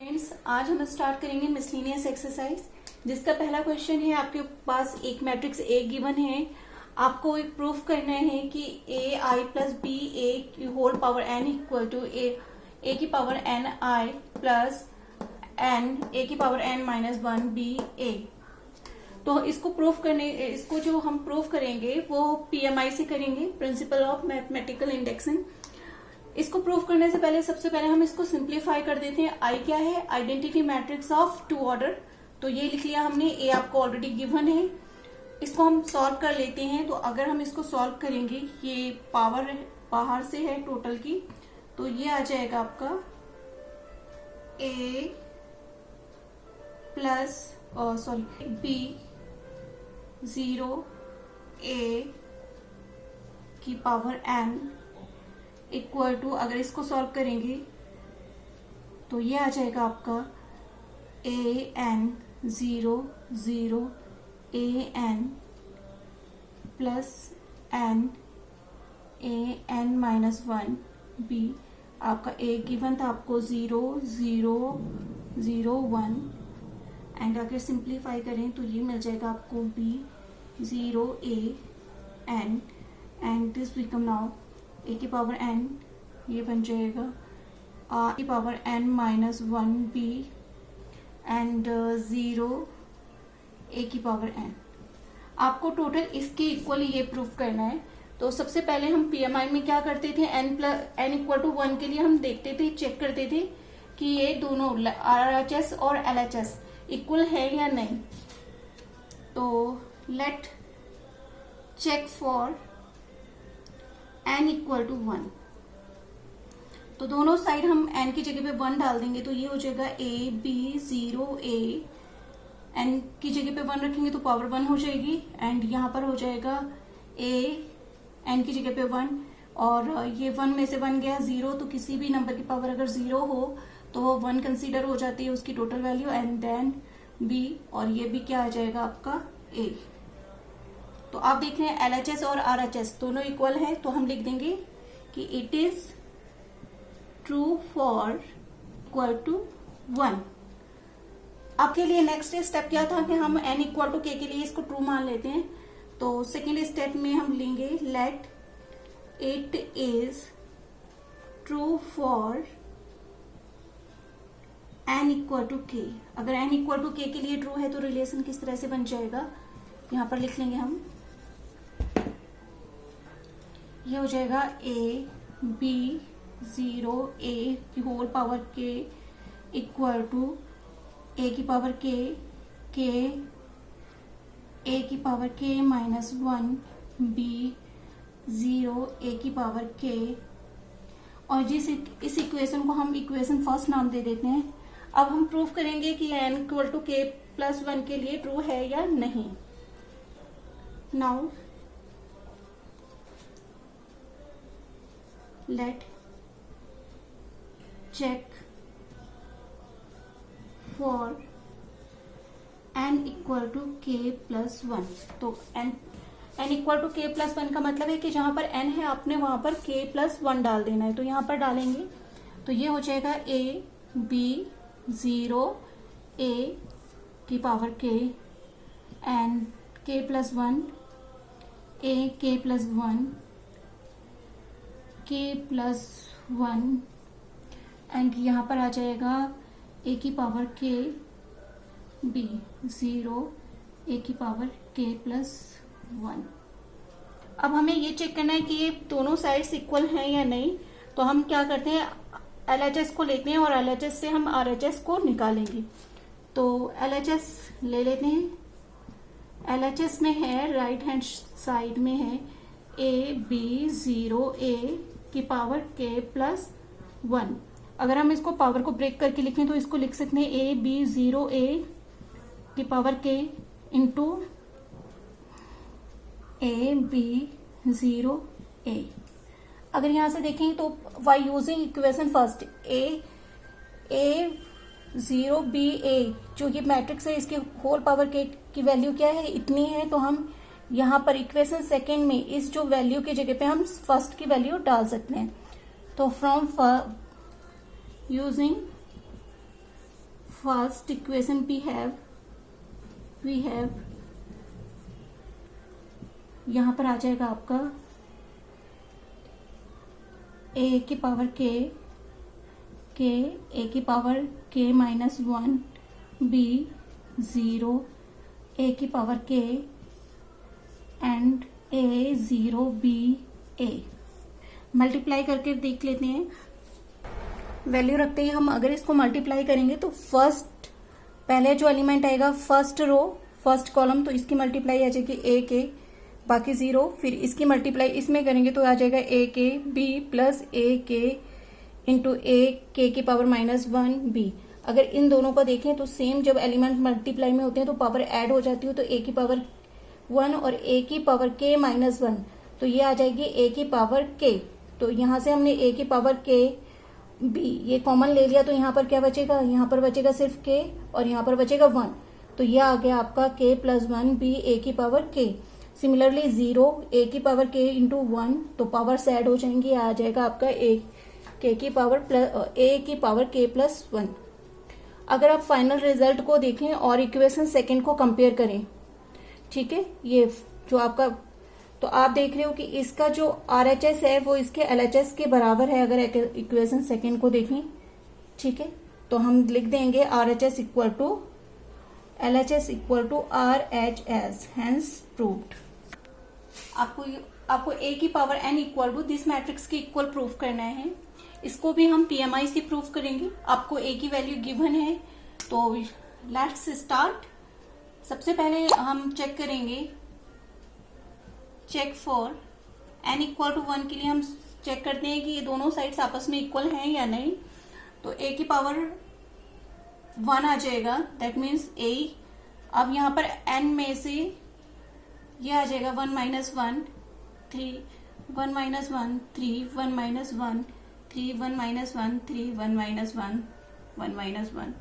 Friends, आज हम start करेंगे मिसलेनियस एक्सरसाइज, जिसका पहला क्वेश्चन है। आपके पास एक मैट्रिक्स ए गिवन है। आपको एक प्रूफ करना है कि ए आई प्लस बी ए की whole power n equal to a की power n I plus n a की power n minus one b a. तो इसको जो हम प्रूफ करेंगे वो पीएमआई से करेंगे, प्रिंसिपल ऑफ मैथमेटिकल इंडेक्सिंग। इसको प्रूफ करने से पहले सबसे पहले हम इसको सिंप्लीफाई कर देते हैं। आई क्या है? Identity matrix of two order. तो ये लिख लिया हमने। ए आपको ऑलरेडी गिवन है। इसको हम सॉल्व कर लेते हैं। तो अगर हम इसको सॉल्व करेंगे, ये पावर बाहर से है टोटल की, तो ये आ जाएगा आपका ए प्लस बी 0 ए की पावर एन इक्वल टू, अगर इसको सॉल्व करेंगे तो ये आ जाएगा आपका a n 0 0 a n plus n a n minus one b. आपका ए गिवन था आपको 0 0 0 1, एंड अगर सिंप्लीफाई करें तो ये मिल जाएगा आपको b 0 a n, and this become now a की पावर एन, ये बन जाएगा ए की power n minus one b and 0 a की पावर एन। आपको टोटल इसके इक्वल ये प्रूफ करना है। तो सबसे पहले हम पीएमआई में क्या करते थे, एन इक्वल टू 1 के लिए हम देखते थे, चेक करते थे कि ये दोनों आरएचएस और एलएचएस इक्वल है या नहीं। तो let check for n equal to 1। तो दोनों साइड हम n की जगह पे 1 डाल देंगे, तो ये हो जाएगा ए बी 0 ए। n की जगह पे 1 रखेंगे तो पावर 1 हो जाएगी, एंड यहाँ पर हो जाएगा a n की जगह पे 1, और ये 1 में से 1 गया 0, तो किसी भी नंबर की पावर अगर 0 हो तो वो 1 कंसीडर हो जाती है उसकी total value, and then b, और ये भी क्या आ जाएगा आपका a। तो आप देख रहे हैं एलएचएस और आरएचएस दोनों इक्वल है, तो हम लिख देंगे कि it is true for equal to 1। आपके लिए नेक्स्ट स्टेप क्या था कि हम n इक्वल टू के लिए इसको ट्रू मान लेते हैं। तो सेकेंड स्टेप में हम लेंगे let it is true for n equal to k. अगर n इक्वल टू के लिए ट्रू है तो रिलेशन किस तरह से बन जाएगा, यहां पर लिख लेंगे हम। ये हो जाएगा ए बी 0 ए की होल पावर के इक्वल टू ए की पावर के ए की पावर के माइनस वन बी 0 ए की पावर के। और इस इक्वेशन को हम इक्वेशन फर्स्ट नाम दे देते हैं। अब हम प्रूफ करेंगे कि n equal to k plus 1 के लिए ट्रू है या नहीं। Now let check for n equal to k plus 1। तो n equal to k plus 1 का मतलब है कि जहां पर n है आपने वहां पर k प्लस 1 डाल देना है। तो यहां पर डालेंगे तो ये हो जाएगा a b 0 a की power k and k plus 1 a k plus 1 k plus 1, and यहाँ पर आ जाएगा a की पावर k b 0 a की पावर k प्लस 1। अब हमें ये चेक करना है कि ये दोनों साइड्स इक्वल हैं या नहीं। तो हम क्या करते हैं, एलएचएस को लेते हैं और एलएचएस से हम आरएचएस को निकालेंगे। तो एलएचएस ले लेते हैं। एलएचएस में है राइट हैंड साइड में है ए बी 0 ए की पावर k प्लस 1। अगर हम इसको पावर को ब्रेक करके लिखें तो इसको लिख सकते हैं ए बी 0 ए की power k into a b 0 a. अगर यहां से देखें तो by using equation first a 0 b a, जो ये मैट्रिक्स है इसके होल पावर k की वैल्यू क्या है, इतनी है। तो हम यहाँ पर इक्वेशन सेकेंड में इस जो वैल्यू की जगह पे हम फर्स्ट की वैल्यू डाल सकते हैं। तो from using first equation we have यहां पर आ जाएगा आपका ए की पावर के ए की पावर के माइनस 1 बी 0 ए की power k and a 0 b a. Multiply करके देख लेते हैं। वैल्यू रखते ही हम अगर इसको मल्टीप्लाई करेंगे तो फर्स्ट पहले जो एलिमेंट आएगा फर्स्ट रो फर्स्ट कॉलम, तो इसकी मल्टीप्लाई आ जाएगी ए के बाकी 0, फिर इसकी मल्टीप्लाई इसमें करेंगे तो आ जाएगा ए के बी प्लस ए के इंटू ए के की पावर माइनस 1 बी। अगर इन दोनों को देखें तो सेम जब एलिमेंट मल्टीप्लाई में होते हैं तो पावर ऐड हो जाती है, तो ए की पावर 1 और ए की पावर के माइनस 1, तो ये आ जाएगी ए की पावर के। तो यहां से हमने ए की पावर के बी ये कॉमन ले लिया, तो यहाँ पर क्या बचेगा, यहाँ पर बचेगा सिर्फ के और यहाँ पर बचेगा 1, तो ये आ गया आपका के प्लस 1 बी ए की पावर के। सिमिलरली 0 ए की पावर के इंटू 1, तो पावर ऐड हो जाएंगी, आ जाएगा आपका ए के की पावर प्लस ए की पावर के प्लस 1। अगर आप फाइनल रिजल्ट को देखें और इक्वेशन सेकंड को कंपेयर करें, ठीक है, ये जो आपका, तो आप देख रहे हो कि इसका जो RHS है वो इसके LHS के बराबर है। अगर इक्वेशन सेकंड को देखें, ठीक है, तो हम लिख देंगे RHS equal to LHS equal to RHS, hence proved. आपको A की power n equal to this matrix की इक्वल प्रूफ करना है। इसको भी हम PMI से प्रूफ करेंगे। आपको A की वैल्यू गिवन है, तो लेट्स स्टार्ट। सबसे पहले हम चेक करेंगे, check for n equal to 1 के लिए हम चेक करते हैं कि ये दोनों साइड्स आपस में इक्वल हैं या नहीं। तो a की पावर 1 आ जाएगा, दैट मीन्स a। अब यहाँ पर n में से ये आ जाएगा 1 minus 1 3 1 minus 1 3 1 minus 1 3 1 minus 1 3 1 minus 1 1 minus 1।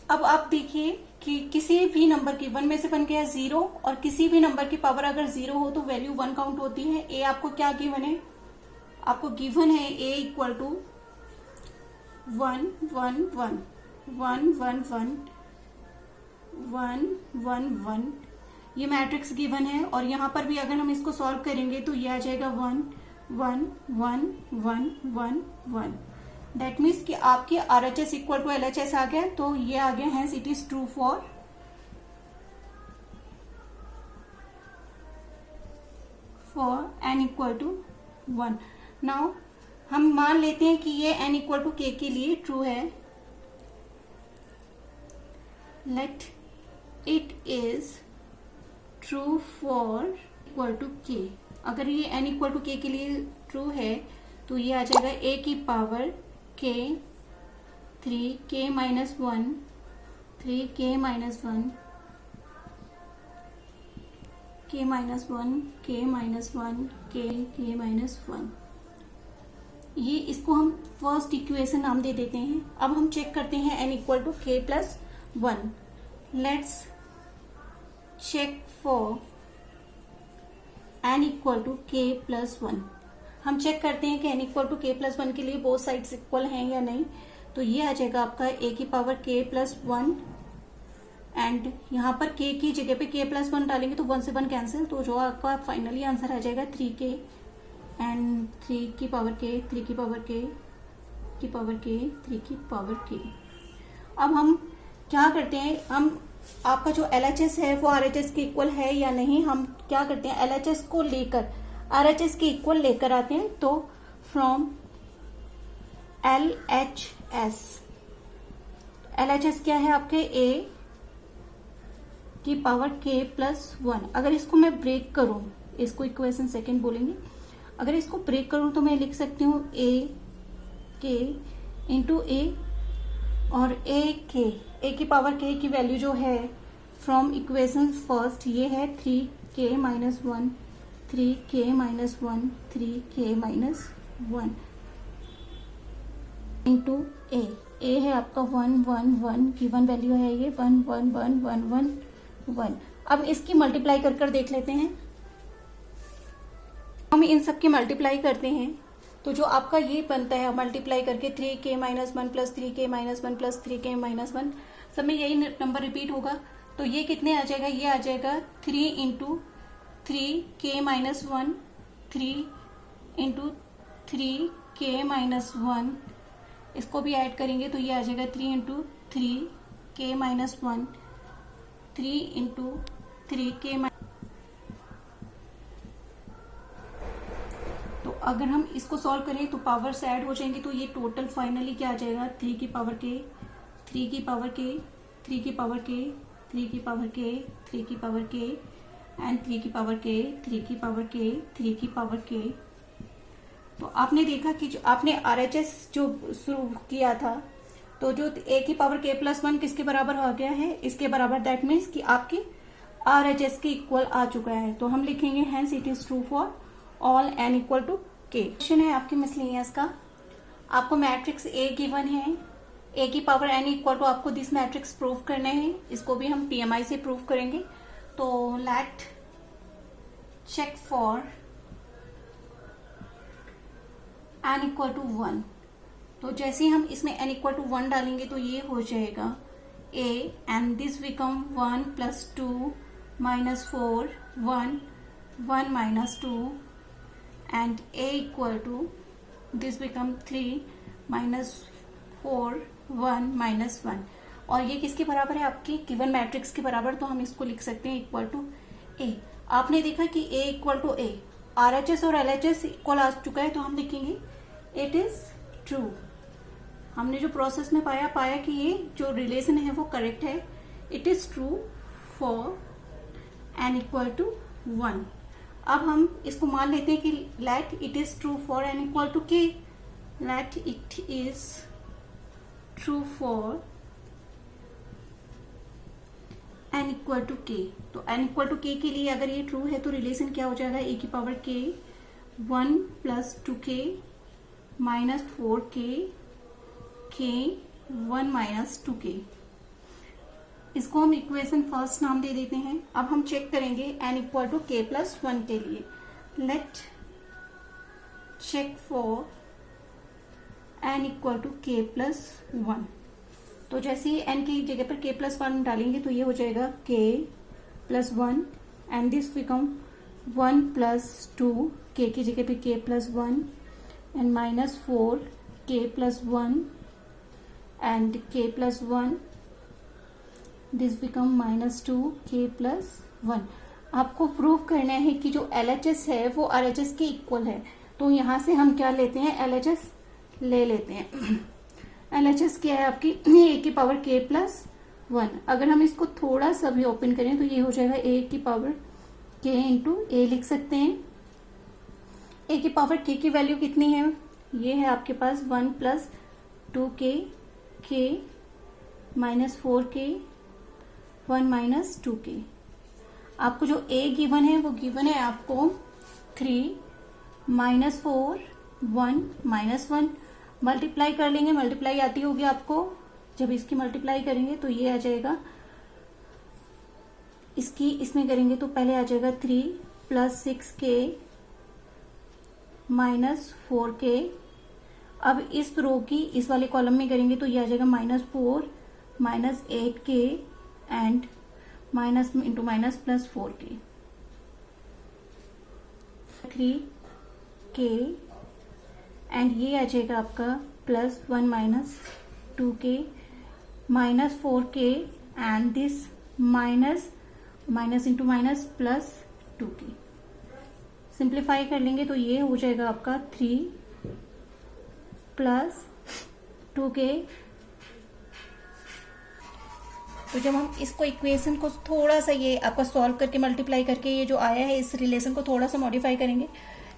अब आप देखिए कि किसी भी नंबर की 1 में से बन गया 0, और किसी भी नंबर की पावर अगर 0 हो तो वैल्यू 1 काउंट होती है। ए आपको क्या गिवन है, आपको गिवन है ए इक्वल टू 1 1 1 1 1 1 1 1 1, ये मैट्रिक्स गिवन है। और यहाँ पर भी अगर हम इसको सॉल्व करेंगे तो ये आ जाएगा 1 1 1 1 1 1। दैट मीन्स कि आपके RHS इक्वल टू LHS आ गया, तो ये आ गया, hence it is true for n equal to 1। Now हम मान लेते हैं कि ये n इक्वल टू k के लिए ट्रू है। Let it is true for equal to k। अगर ये n इक्वल टू k के लिए ट्रू है तो ये आ जाएगा a की power k 3 k minus 1 3 k minus 1 k minus 1 k minus 1 k minus 1। ये इसको हम फर्स्ट इक्वेशन नाम दे देते हैं। अब हम चेक करते हैं n equal to k plus 1। Let's check for n equal to k plus 1। हम चेक करते हैं कि n equal to k plus 1 के लिए बोथ साइड्स इक्वल हैं या नहीं। तो ये आ जाएगा आपका a की पावर k प्लस 1, एंड यहाँ पर k की जगह पे k प्लस 1 डालेंगे तो 1 से 1 कैंसिल, तो जो आपका फाइनली आंसर आ जाएगा 3k एंड 3 की पावर k 3 की पावर k की पावर k 3 की पावर k। अब हम क्या करते हैं, हम आपका जो LHS है वो RHS के इक्वल है या नहीं, हम क्या करते हैं LHS को लेकर RHS के इक्वल लेकर आते हैं। तो फ्रॉम LHS क्या है आपके a की पावर k प्लस 1। अगर इसको मैं ब्रेक करूं, इसको इक्वेशन सेकंड बोलेंगे, अगर इसको ब्रेक करूं तो मैं लिख सकती हूँ a k इंटू a और a की पावर k की वैल्यू जो है फ्रॉम इक्वेशन फर्स्ट ये है 3k minus 1 3k minus 1 3k minus 1 into a है आपका 1 1 1 गिवन वैल्यू है ये 1 1 1 1 1 1। अब इसकी मल्टीप्लाई कर देख लेते हैं। हम इन सब की मल्टीप्लाई करते हैं तो जो आपका ये बनता है मल्टीप्लाई करके 3k minus 1 plus 3k minus 1 plus 3k minus 1 सब में यही नंबर रिपीट होगा। तो ये कितने आ जाएगा, ये आ जाएगा 3 into 3k minus 1, 3 into 3k minus 1, इसको भी ऐड करेंगे तो ये आ जाएगा 3 into 3k minus 1, 3 into 3k। तो अगर हम इसको सॉल्व करें तो पावर्स ऐड हो जाएंगे तो ये टोटल फाइनली क्या आ जाएगा, 3 की पावर k, 3 की पावर k, 3 की पावर k, 3 की पावर k, 3 की पावर k एंड 3 की पावर k, 3 की पावर k, 3 की पावर k। तो आपने देखा कि जो आपने RHS जो शुरू किया था तो जो a की पावर k प्लस 1 किसके बराबर हो गया है, इसके बराबर। दैट मीन्स कि आपके RHS के इक्वल आ चुका है। तो हम लिखेंगे hence it is true for all n equal to k। Question है आपके मिसलेनियस का, आपको मैट्रिक्स A गिवन है, A की पावर n इक्वल टू आपको दिस मैट्रिक्स प्रूव करना है। इसको भी हम PMI से प्रूव करेंगे। तो let check for n equal to 1। तो जैसे ही हम इसमें n इक्वल टू 1 डालेंगे तो ये हो जाएगा A and this become 1 plus 2 minus 4 1 1 minus 2 and A equal to this become 3 minus 4 1 minus 1। और ये किसके बराबर है, आपकी गिवन मैट्रिक्स के बराबर। तो हम इसको लिख सकते हैं इक्वल टू A। आपने देखा कि A equal to A, RHS और LHS इक्वल आ चुका है तो हम लिखेंगे इट इज ट्रू। हमने जो प्रोसेस में पाया कि ये जो रिलेशन है वो करेक्ट है। It is true for n equal to 1। अब हम इसको मान लेते हैं कि let it is true for n equal to k, let it is true for n equal to k। तो n इक्वल टू k के लिए अगर ये ट्रू है तो रिलेशन क्या हो जाएगा, a की power k 1 plus 2k minus 4k k 1 minus 2k। इसको हम इक्वेशन फर्स्ट नाम दे देते हैं। अब हम चेक करेंगे n equal to k plus 1 के लिए। Let check for n equal to k plus 1। तो जैसे ही n की जगह पर k प्लस 1 डालेंगे तो ये हो जाएगा k plus 1 and this become 1 plus 2, k की जगह पे k plus 1 and minus 4 k plus 1 and k plus 1 this become minus 2 k plus 1। आपको प्रूव करना है कि जो LHS है वो RHS के इक्वल है। तो यहां से हम क्या लेते हैं, LHS ले लेते हैं। LHS क्या है आपकी, a की पावर k प्लस 1। अगर हम इसको थोड़ा सा भी ओपन करें तो ये हो जाएगा a की पावर k इंटू a लिख सकते हैं। a की पावर k की वैल्यू कितनी है, ये है आपके पास 1 plus 2k k minus 4k 1 minus 2k। आपको जो a गिवन है वो गिवन है आपको 3 माइनस 4 1 माइनस 1। मल्टीप्लाई कर लेंगे, मल्टीप्लाई आती होगी आपको। जब इसकी मल्टीप्लाई करेंगे तो ये आ जाएगा, इसकी इसमें करेंगे तो पहले आ जाएगा 3 प्लस 6k माइनस 4k। अब इस रो की इस वाले कॉलम में करेंगे तो ये आ जाएगा minus 4 minus 8k and minus into minus plus 4k 3k and ये आ जाएगा आपका plus 1 minus 2k minus 4k and this minus minus into minus plus 2k। Simplify कर लेंगे तो ये हो जाएगा आपका 3 प्लस 2k। तो जब हम इसको इक्वेशन को थोड़ा सा ये आपका सॉल्व करके मल्टीप्लाई करके ये जो आया है इस रिलेशन को थोड़ा सा मॉडिफाई करेंगे।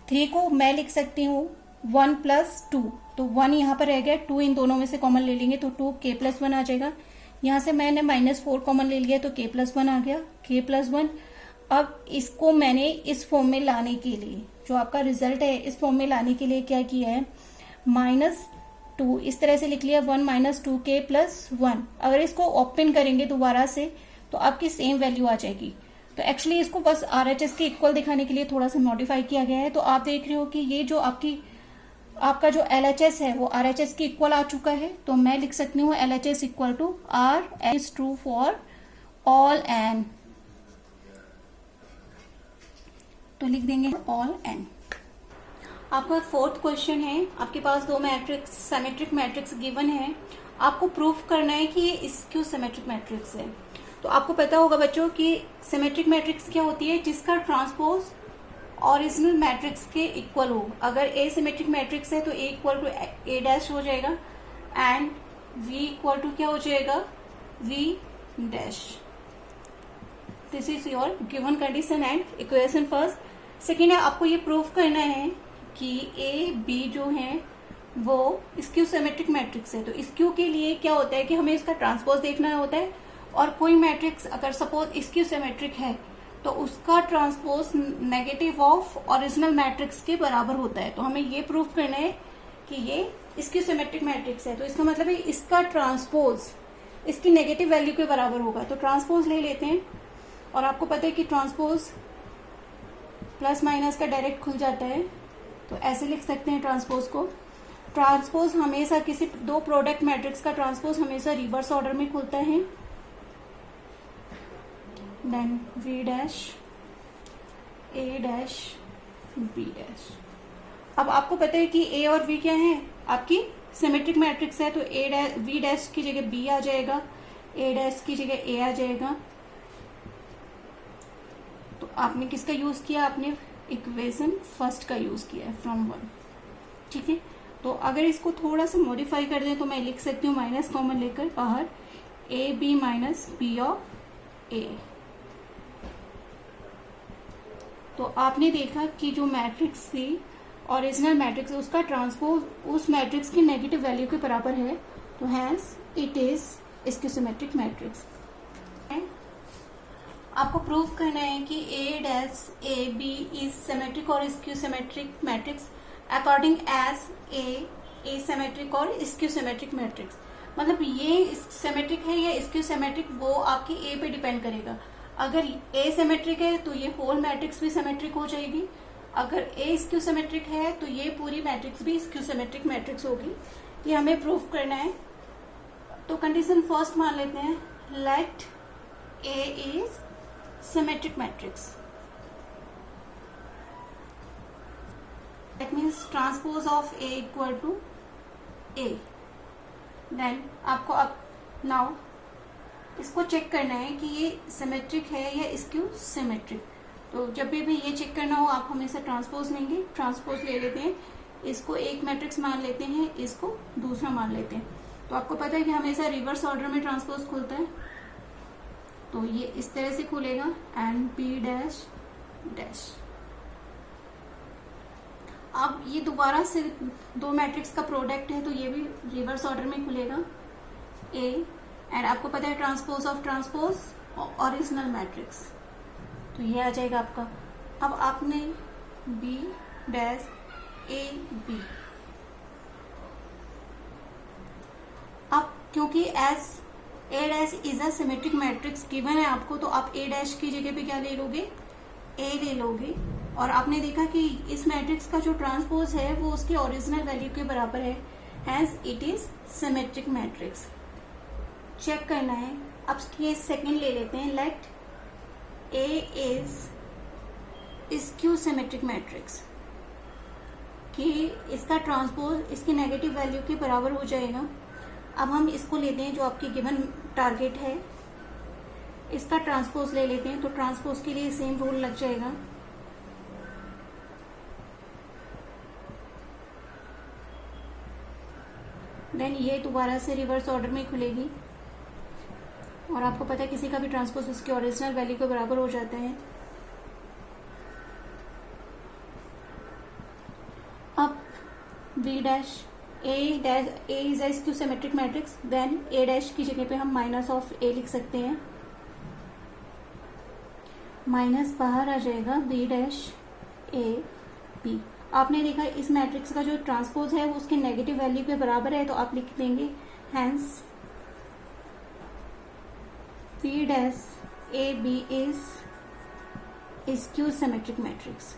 3 को मैं लिख सकती हूँ 1 प्लस 2, तो 1 यहाँ पर रह गया, 2 इन दोनों में से कॉमन ले लेंगे तो 2k प्लस 1 आ जाएगा। यहाँ से मैंने माइनस 4 कॉमन ले लिया तो k प्लस 1 आ गया, k प्लस 1। अब इसको मैंने इस फॉर्म में लाने के लिए, जो आपका रिजल्ट है इस फॉर्म में लाने के लिए क्या किया है, -2 इस तरह से लिख लिया, 1 माइनस 2k प्लस 1। अगर इसको ओपन करेंगे दोबारा से तो आपकी सेम वैल्यू आ जाएगी। तो एक्चुअली इसको बस RHS के इक्वल दिखाने के लिए थोड़ा सा मॉडिफाई किया गया है। तो आप देख रहे हो कि ये जो आपका जो LHS है वो RHS के इक्वल आ चुका है। तो मैं लिख सकती हूँ LHS equal to R is true for all n। तो लिख देंगे all n। आपका फोर्थ क्वेश्चन है, आपके पास दो मैट्रिक्स सिमेट्रिक मैट्रिक्स गिवन है, आपको प्रूफ करना है कि ये स्क्यू सिमेट्रिक मैट्रिक्स है। तो आपको पता होगा बच्चों कि सिमेट्रिक मैट्रिक्स क्या होती है, जिसका ट्रांसपोज ओरिजिनल मैट्रिक्स के इक्वल हो। अगर ए सिमेट्रिक मैट्रिक्स है तो A equal to A dash हो जाएगा एंड वी इक्वल टू क्या हो जाएगा, V dash. This is your given condition and equation first. Second है, आपको ये प्रूफ करना है कि ए बी जो है वो स्क्यू सिमेट्रिक मैट्रिक्स है। तो स्क्यू के लिए क्या होता है कि हमें इसका ट्रांसपोज देखना होता है, और कोई मैट्रिक्स अगर सपोज स्क्यू सिमेट्रिक है तो उसका transpose negative of original matrix के बराबर होता है। तो हमें ये प्रूफ करना है कि ये स्क्यू सिमेट्रिक मैट्रिक्स है। तो इसका मतलब है इसका ट्रांसपोज इसकी नेगेटिव वैल्यू के बराबर होगा। तो ट्रांसपोज ले लेते हैं, और आपको पता है कि ट्रांसपोज प्लस माइनस का डायरेक्ट खुल जाता है। तो ऐसे लिख सकते हैं ट्रांसपोज को। ट्रांसपोज हमेशा किसी दो प्रोडक्ट मैट्रिक्स का ट्रांसपोज हमेशा रिवर्स ऑर्डर में खुलता है। Then V dash A dash B dash. अब आपको पता है कि ए और बी क्या है, आपकी सिमेट्रिक मैट्रिक्स है। तो ए डैश वी डैश की जगह बी आ जाएगा, ए डैश की जगह ए आ जाएगा। तो आपने किसका यूज किया, आपने इक्वेशन फर्स्ट का यूज किया है फ्रॉम 1। ठीक है, तो अगर इसको थोड़ा सा मॉडिफाई कर दें तो मैं लिख सकती हूँ माइनस कॉमन लेकर बाहर a b minus b of a. तो आपने देखा कि जो मैट्रिक्स थी ओरिजिनल मैट्रिक्स, उसका ट्रांसपोज उस मैट्रिक्स की नेगेटिव वैल्यू के बराबर है। तो hence it is skew symmetric matrix. आपको प्रूव करना है कि a dash A B is symmetric और skew symmetric matrix according as a symmetric और स्क्यू सिमेट्रिक मैट्रिक्स। मतलब ये सिमेट्रिक है या स्क्यू सिमेट्रिक, वो आपकी ए पे डिपेंड करेगा। अगर ए सिमेट्रिक है तो ये होल मैट्रिक्स भी सिमेट्रिक हो जाएगी, अगर ए स्क्यू सिमेट्रिक है तो ये पूरी मैट्रिक्स भी स्क्यू सिमेट्रिक मैट्रिक्स होगी। ये हमें प्रूव करना है। तो कंडीशन फर्स्ट मान लेते हैं, let A is symmetric matrix. That means transpose of A equal to A. Then आपको अब नाउ इसको चेक करना है कि ये सिमेट्रिक है या स्क्यू सिमेट्रिक। तो जब भी ये चेक करना हो आप हमेशा ट्रांसपोज लेंगे। ट्रांसपोज ले लेते हैं, इसको एक मैट्रिक्स मान लेते हैं, इसको दूसरा मान लेते हैं। तो आपको पता है कि हमेशा रिवर्स ऑर्डर में ट्रांसपोज खुलता है। तो ये इस तरह से खुलेगा एंड बी डैश डैश। अब ये दोबारा से दो मैट्रिक्स का प्रोडक्ट है तो ये भी रिवर्स ऑर्डर में खुलेगा ए, एंड आपको पता है transpose of transpose original matrix. तो ये आ जाएगा आपका। अब आपने बी डैश ए बी, अब क्योंकि S A dash is a symmetric matrix given है आपको, तो आप ए डैश की जगह पे क्या ले लोगे, ए ले लोगे। और आपने देखा कि इस मैट्रिक्स का जो ट्रांसपोज है वो उसके ओरिजिनल वैल्यू के बराबर है, hence it is symmetric matrix. Check करना है। अब केस सेकंड ले लेते हैं, let A is skew symmetric matrix, कि इसका ट्रांसपोज इसकी नेगेटिव वैल्यू के बराबर हो जाएगा। अब हम इसको लेते हैं जो आपकी गिवन टारगेट है, इसका ट्रांसपोज ले लेते हैं। तो ट्रांसपोज के लिए सेम रूल लग जाएगा। देन ये दोबारा से रिवर्स ऑर्डर में खुलेगी, और आपको पता है किसी का भी ट्रांसपोज उसके ओरिजिनल वैल्यू के बराबर हो जाता है। अब B dash A is a skew symmetric matrix, then A dash की जगह पे हम माइनस ऑफ ए लिख सकते हैं। माइनस बाहर आ जाएगा बी डैश ए बी। आपने देखा इस मैट्रिक्स का जो ट्रांसपोज है वो उसके नेगेटिव वैल्यू के बराबर है, तो आप लिख देंगे hence B dash A B is is Q symmetric matrix.